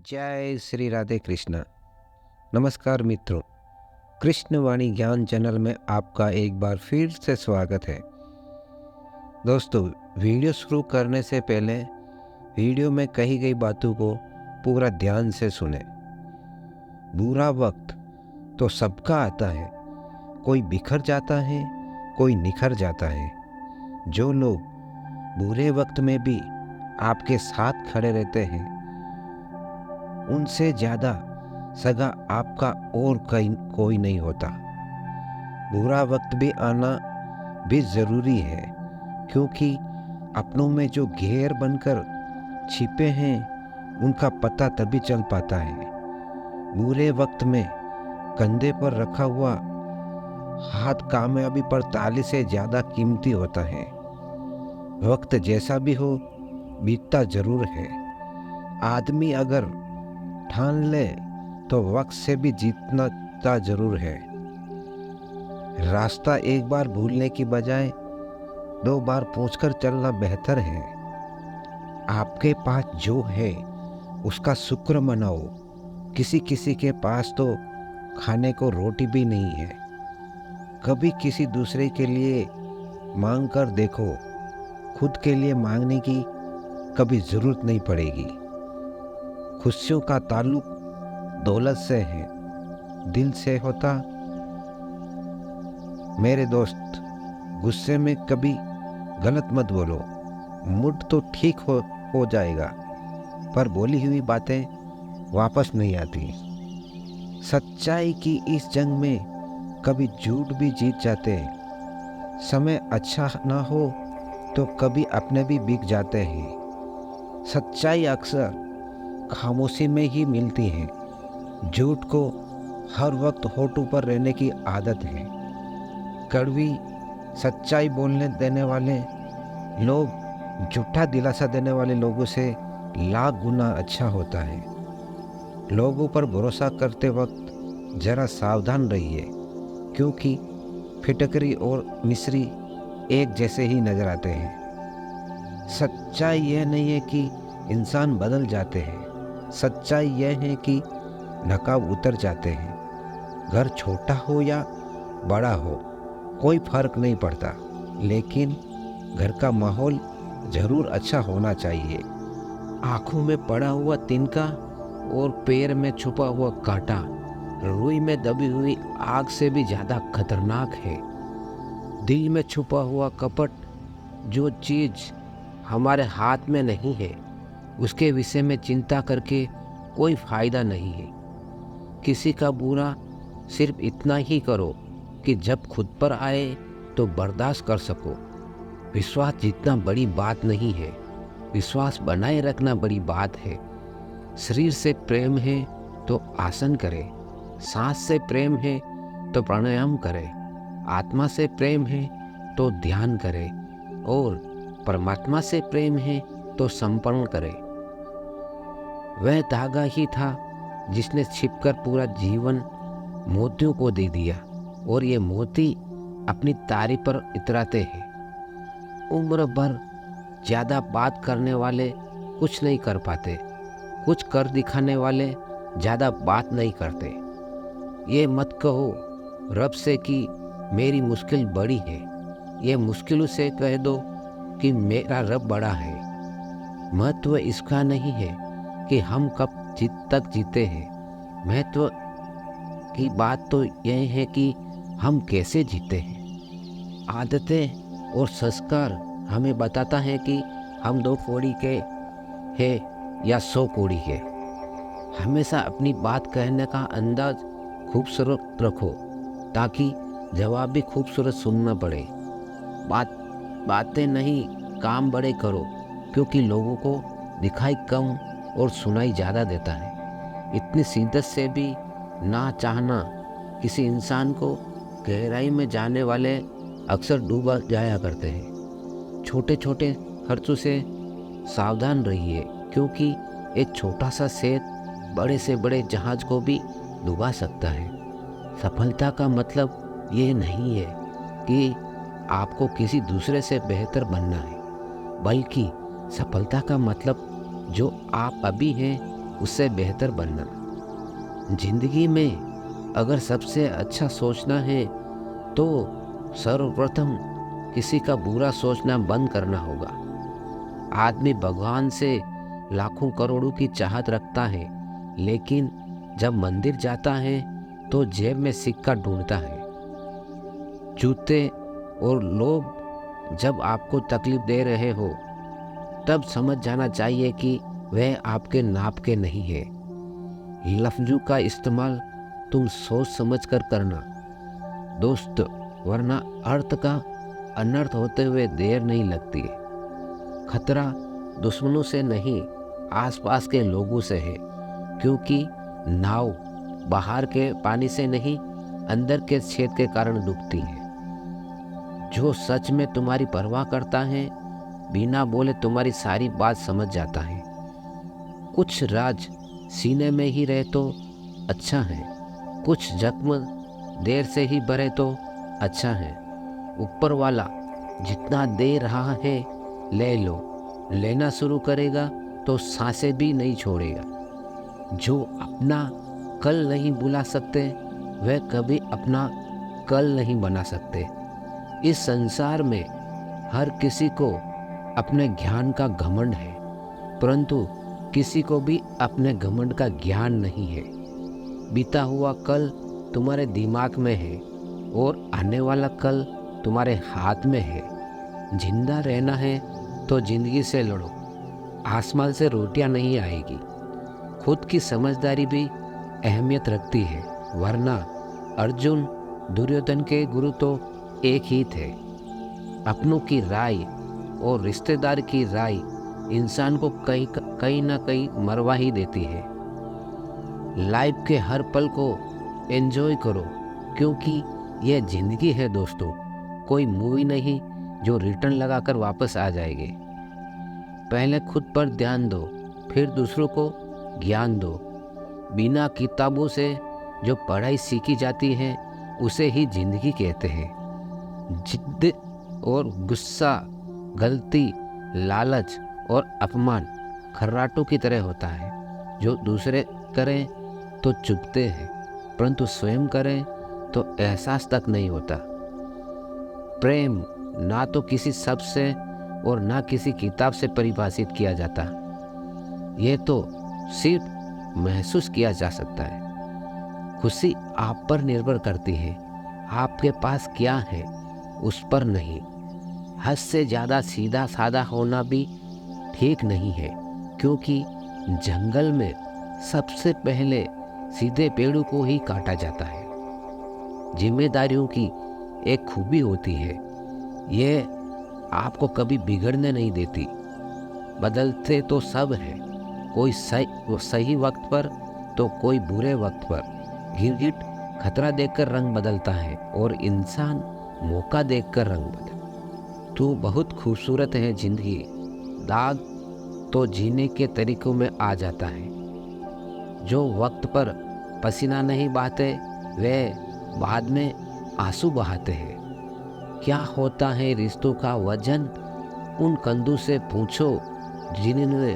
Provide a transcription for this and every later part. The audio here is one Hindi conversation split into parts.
जय श्री राधे कृष्णा। नमस्कार मित्रों, कृष्णवाणी ज्ञान चैनल में आपका एक बार फिर से स्वागत है। दोस्तों, वीडियो शुरू करने से पहले वीडियो में कही गई बातों को पूरा ध्यान से सुने। बुरा वक्त तो सबका आता है, कोई बिखर जाता है, कोई निखर जाता है। जो लोग बुरे वक्त में भी आपके साथ खड़े रहते हैं, उनसे ज़्यादा सगा आपका और कोई नहीं होता। बुरा वक्त भी आना भी ज़रूरी है, क्योंकि अपनों में जो घेर बनकर छिपे हैं, उनका पता तभी चल पाता है। बुरे वक्त में कंधे पर रखा हुआ हाथ कामयाबी पर ताली से ज़्यादा कीमती होता है। वक्त जैसा भी हो, बीतता ज़रूर है। आदमी अगर ठान ले तो वक्त से भी जीतना जरूर है। रास्ता एक बार भूलने की बजाय 2 बार पूछकर चलना बेहतर है। आपके पास जो है उसका शुक्र मनाओ। किसी किसी के पास तो खाने को रोटी भी नहीं है। कभी किसी दूसरे के लिए मांग कर देखो, खुद के लिए मांगने की कभी जरूरत नहीं पड़ेगी। खुशियों का ताल्लुक दौलत से है, दिल से होता। मेरे दोस्त, गुस्से में कभी गलत मत बोलो। मूड तो ठीक हो जाएगा, पर बोली हुई बातें वापस नहीं आती। सच्चाई की इस जंग में कभी झूठ भी जीत जाते हैं। समय अच्छा ना हो तो कभी अपने भी बिक जाते हैं। सच्चाई अक्सर खामोशी में ही मिलती है। झूठ को हर वक्त होठों पर रहने की आदत है। कड़वी सच्चाई बोलने देने वाले लोग झूठा दिलासा देने वाले लोगों से लाख गुना अच्छा होता है। लोगों पर भरोसा करते वक्त जरा सावधान रहिए, क्योंकि फिटकरी और मिस्री एक जैसे ही नजर आते हैं। सच्चाई यह नहीं है कि इंसान बदल जाते हैं। सच्चाई यह है कि नकाब उतर जाते हैं। घर छोटा हो या बड़ा हो, कोई फर्क नहीं पड़ता, लेकिन घर का माहौल जरूर अच्छा होना चाहिए। आंखों में पड़ा हुआ तिनका और पैर में छुपा हुआ कांटा रुई में दबी हुई आग से भी ज्यादा खतरनाक है। दिल में छुपा हुआ कपट, जो चीज हमारे हाथ में नहीं है, उसके विषय में चिंता करके कोई फायदा नहीं है। किसी का बुरा सिर्फ इतना ही करो कि जब खुद पर आए तो बर्दाश्त कर सको। विश्वास जीतना बड़ी बात नहीं है, विश्वास बनाए रखना बड़ी बात है। शरीर से प्रेम है तो आसन करे, सांस से प्रेम है तो प्राणायाम करे, आत्मा से प्रेम है तो ध्यान करे, और परमात्मा से प्रेम है तो समर्पण करे। वह धागा ही था जिसने छिपकर पूरा जीवन मोतियों को दे दिया, और ये मोती अपनी तारी पर इतराते हैं। उम्र भर ज्यादा बात करने वाले कुछ नहीं कर पाते, कुछ कर दिखाने वाले ज्यादा बात नहीं करते। ये मत कहो रब से कि मेरी मुश्किल बड़ी है, ये मुश्किलों से कह दो कि मेरा रब बड़ा है। महत्व इसका नहीं है कि हम कब तक जीते हैं, महत्व की बात तो यह है कि हम कैसे जीते हैं। आदतें और संस्कार हमें बताता है कि हम 2 कौड़ी के हैं या 100 कौड़ी के। हमेशा अपनी बात कहने का अंदाज खूबसूरत रखो, ताकि जवाब भी खूबसूरत सुनना पड़े। बातें नहीं, काम बड़े करो, क्योंकि लोगों को दिखाई कम और सुनाई ज़्यादा देता है। इतनी शिद्दत से भी ना चाहना किसी इंसान को गहराई में जाने वाले अक्सर डूबा जाया करते हैं। छोटे छोटे खर्चों से सावधान रहिए, क्योंकि एक छोटा सा सेद बड़े से बड़े जहाज को भी डुबा सकता है। सफलता का मतलब ये नहीं है कि आपको किसी दूसरे से बेहतर बनना है, बल्कि सफलता का मतलब जो आप अभी हैं उससे बेहतर बनना। जिंदगी में अगर सबसे अच्छा सोचना है तो सर्वप्रथम किसी का बुरा सोचना बंद करना होगा। आदमी भगवान से लाखों करोड़ों की चाहत रखता है, लेकिन जब मंदिर जाता है तो जेब में सिक्का ढूंढता है। जूते और लोग जब आपको तकलीफ दे रहे हो तब समझ जाना चाहिए कि वह आपके नाप के नहीं है। लफ्जों का इस्तेमाल तुम सोच समझ कर करना दोस्त, वरना अर्थ का अनर्थ होते हुए देर नहीं लगती है। खतरा दुश्मनों से नहीं, आसपास के लोगों से है, क्योंकि नाव बाहर के पानी से नहीं, अंदर के छेद के कारण डूबती है। जो सच में तुम्हारी परवाह करता है बिना बोले तुम्हारी सारी बात समझ जाता है। कुछ राज सीने में ही रहे तो अच्छा है, कुछ जख्म देर से ही भरे तो अच्छा है। ऊपर वाला जितना दे रहा है ले लो, लेना शुरू करेगा तो सांसें भी नहीं छोड़ेगा। जो अपना कल नहीं बुला सकते वह कभी अपना कल नहीं बना सकते। इस संसार में हर किसी को अपने ज्ञान का घमंड है, परंतु किसी को भी अपने घमंड का ज्ञान नहीं है। बीता हुआ कल तुम्हारे दिमाग में है और आने वाला कल तुम्हारे हाथ में है। जिंदा रहना है तो जिंदगी से लड़ो, आसमान से रोटियां नहीं आएगी। खुद की समझदारी भी अहमियत रखती है, वरना अर्जुन दुर्योधन के गुरु तो एक ही थे। अपनों की राय और रिश्तेदार की राय इंसान को कहीं ना कहीं मरवा ही देती है। लाइफ के हर पल को एंजॉय करो, क्योंकि यह जिंदगी है दोस्तों, कोई मूवी नहीं जो रिटर्न लगाकर वापस आ जाएगी। पहले खुद पर ध्यान दो, फिर दूसरों को ज्ञान दो। बिना किताबों से जो पढ़ाई सीखी जाती है उसे ही जिंदगी कहते हैं। जिद और गुस्सा, गलती, लालच और अपमान खर्राटों की तरह होता है, जो दूसरे करें तो चुभते हैं, परंतु स्वयं करें तो एहसास तक नहीं होता। प्रेम ना तो किसी शब्द से और ना किसी किताब से परिभाषित किया जाता, ये तो सिर्फ महसूस किया जा सकता है। खुशी आप पर निर्भर करती है, आपके पास क्या है उस पर नहीं। हद से ज़्यादा सीधा साधा होना भी ठीक नहीं है, क्योंकि जंगल में सबसे पहले सीधे पेड़ों को ही काटा जाता है। जिम्मेदारियों की एक खूबी होती है, ये आपको कभी बिगड़ने नहीं देती। बदलते तो सब है, कोई सही वक्त पर तो कोई बुरे वक्त पर। गिरगिट खतरा देखकर रंग बदलता है और इंसान मौका देखकर रंग बदलता। तू बहुत खूबसूरत है जिंदगी, दाग तो जीने के तरीकों में आ जाता है। जो वक्त पर पसीना नहीं बहाते वे बाद में आंसू बहाते हैं। क्या होता है रिश्तों का वजन, उन कंधों से पूछो जिन्होंने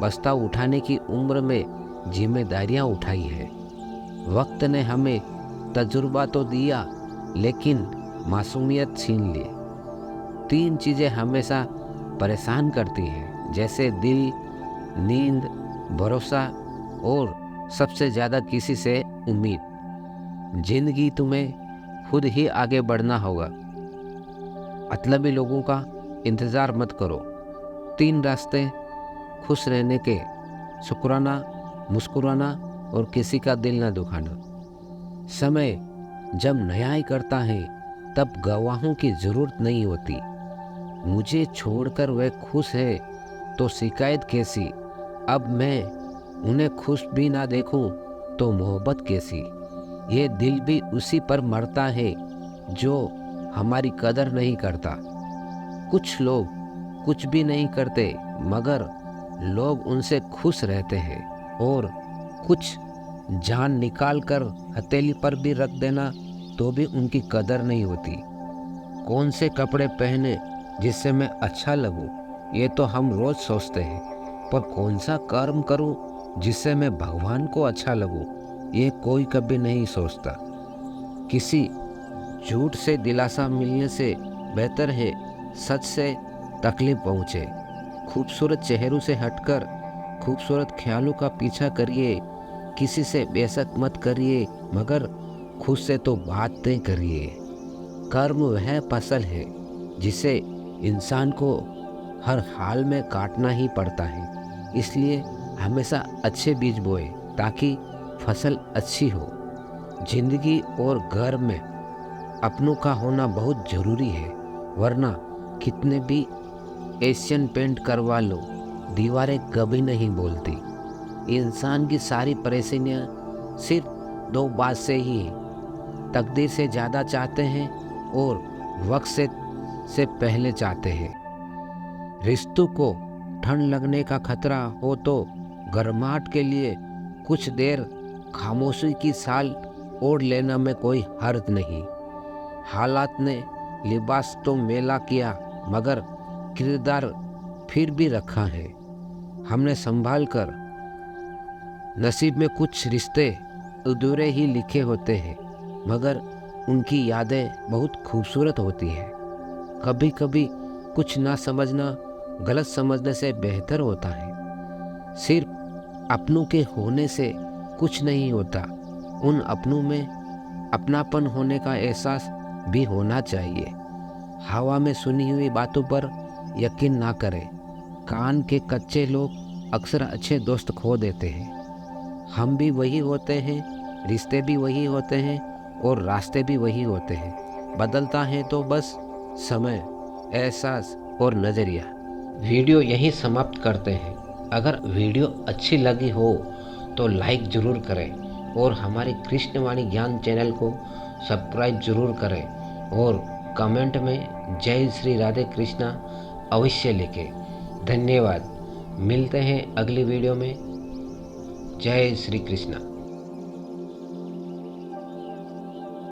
बस्ता उठाने की उम्र में जिम्मेदारियां उठाई है। वक्त ने हमें तजुर्बा तो दिया, लेकिन मासूमियत छीन ली। 3 चीज़ें हमेशा परेशान करती हैं, जैसे दिल, नींद, भरोसा और सबसे ज़्यादा किसी से उम्मीद। जिंदगी तुम्हें खुद ही आगे बढ़ना होगा। मतलबी लोगों का इंतज़ार मत करो। 3 रास्ते खुश रहने के: शुक्राना, मुस्कुराना और किसी का दिल ना दुखाना। समय जब न्याय करता है तब गवाहों की जरूरत नहीं होती। मुझे छोड़कर वह खुश है तो शिकायत कैसी। अब मैं उन्हें खुश भी ना देखूं तो मोहब्बत कैसी। ये दिल भी उसी पर मरता है जो हमारी कदर नहीं करता। कुछ लोग कुछ भी नहीं करते मगर लोग उनसे खुश रहते हैं, और कुछ जान निकाल कर हथेली पर भी रख देना तो भी उनकी कदर नहीं होती। कौन से कपड़े पहने जिससे मैं अच्छा लगूं, ये तो हम रोज सोचते हैं, पर कौन सा कर्म करूं जिससे मैं भगवान को अच्छा लगूं, ये कोई कभी नहीं सोचता। किसी झूठ से दिलासा मिलने से बेहतर है सच से तकलीफ पहुँचे। खूबसूरत चेहरों से हटकर खूबसूरत ख्यालों का पीछा करिए। किसी से बेशक मत करिए, मगर खुद से तो बात तय करिए। कर्म वह फसल है जिसे इंसान को हर हाल में काटना ही पड़ता है। इसलिए हमेशा अच्छे बीज बोए ताकि फसल अच्छी हो। जिंदगी और घर में अपनों का होना बहुत ज़रूरी है, वरना कितने भी एशियन पेंट करवा लो, दीवारें कभी नहीं बोलती। इंसान की सारी परेशानियाँ सिर्फ दो बात से ही है, तकदीर से ज़्यादा चाहते हैं और वक्त से पहले चाहते हैं। रिश्तों को ठंड लगने का खतरा हो तो गर्माहट के लिए कुछ देर खामोशी की साल ओढ़ लेना में कोई हर्ज नहीं। हालात ने लिबास तो मेला किया, मगर किरदार फिर भी रखा है। हमने संभाल कर। नसीब में कुछ रिश्ते अधूरे ही लिखे होते हैं, मगर उनकी यादें बहुत खूबसूरत होती हैं। कभी कभी कुछ ना समझना गलत समझने से बेहतर होता है। सिर्फ अपनों के होने से कुछ नहीं होता, उन अपनों में अपनापन होने का एहसास भी होना चाहिए। हवा में सुनी हुई बातों पर यकीन ना करें। कान के कच्चे लोग अक्सर अच्छे दोस्त खो देते हैं। हम भी वही होते हैं, रिश्ते भी वही होते हैं और रास्ते भी वही होते हैं। बदलता है तो बस समय, एहसास और नज़रिया। वीडियो यहीं समाप्त करते हैं। अगर वीडियो अच्छी लगी हो तो लाइक ज़रूर करें और हमारे कृष्णवाणी ज्ञान चैनल को सब्सक्राइब ज़रूर करें और कमेंट में जय श्री राधे कृष्णा अवश्य लिखें। धन्यवाद। मिलते हैं अगली वीडियो में। जय श्री कृष्णा।